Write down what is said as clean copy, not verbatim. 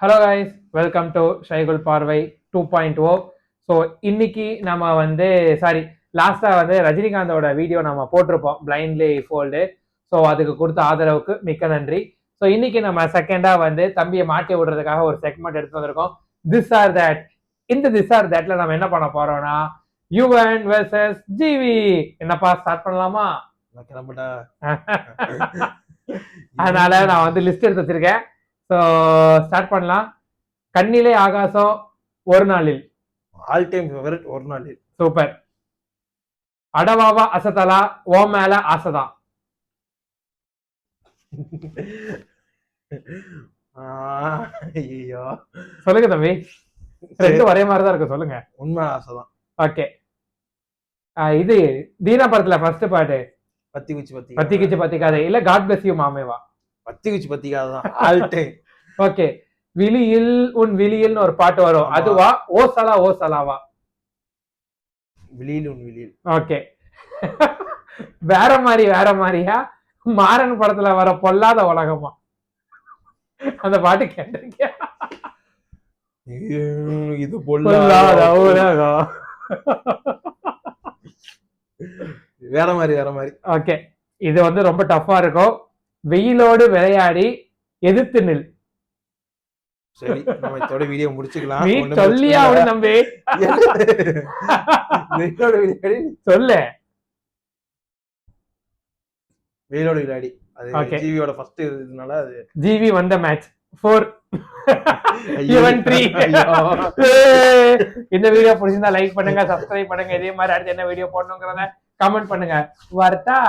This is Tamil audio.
ஹலோ கைஸ், வெல்கம் டு ஷைகுல் பார்வை 2.0. ஸோ இன்னைக்கு நம்ம லாஸ்டா ரஜினிகாந்தோட வீடியோ நம்ம போட்டிருப்போம், பிளைண்ட்லி ஃபோல்டு. ஸோ அதுக்கு கொடுத்த ஆதரவுக்கு மிக்க நன்றி. ஸோ இன்னைக்கு நம்ம செகண்டா தம்பியை மாட்டி விடுறதுக்காக ஒரு செக்மெண்ட் எடுத்து வந்திருக்கோம், திஸ் ஆர் தட். இந்த திஸ் ஆர் தட்ல நம்ம என்ன பண்ண போறோம்னா, யுவன் வெர்சஸ் ஜிவி. என்னப்பா, ஸ்டார்ட் பண்ணலாமா? அதனால நான் லிஸ்ட் எடுத்து வச்சிருக்கேன். ஸோ ஸ்டார்ட் பண்ணலாம். கண்ணிலே ஆகாசம், ஒரு நாளில். ஆல் டைம் ஃபேவரட், ஒரு நாளில். சூப்பர். அடவாவா அசத்தலா, ஓ மேல ஆசைதான். ஐயோ, சொல்லுங்க தம்பி, ரெண்டும் ஒரே மாதிரி தான் இருக்கு, சொல்லுங்க. உண்மை ஆசைதான். ஓகே, இது தீனா படத்துல ஃபர்ஸ்ட் பாட்டு, பத்தி குச்சி பத்தி கிச்சு பத்திக்காதே, இல்ல காட் பிளஸ் யூ மாமேவா? பத்தி குச்சி பத்திக்காதான் ஆல் டைம். ஓகே, விழியில் உன் விழியில் ஒரு பாட்டு வரும், அதுவா? ஓ சலா ஓ சலாவா? விழியில் உன் விழியில். ஓகே. வேற மாதிரியா? மாறன் படத்துல வர பொல்லாத உலகமா? அந்த பாட்டு கேட்டிருக்கியா? இது பொல்லாத உலகம். வேற மாதிரி. ஓகே, இது ரொம்ப டஃபா இருக்கும். வெயிலோடு விளையாடி எதிர்த்து நில். சரி, நம்ம இதோட வீடியோ முடிச்சுக்கலாம். நீ சொல்லியா அவனு நம்பி? வெயிலோட விளையாடி சொல்லு. வெயிலோட விளையாடி, அது ஜிவியோட ஃபர்ஸ்ட் இதுனால அது ஜிவி வந்த மேட்ச் 4 ஈவன் 3. இந்த வீடியோ பிடிச்சிருந்தா லைக் பண்ணுங்க, சப்ஸ்கிரைப் பண்ணுங்க. இதே மாதிரி அடுத்து என்ன வீடியோ போடணுங்கிறத கமெண்ட் பண்ணுங்க. வரட்டா?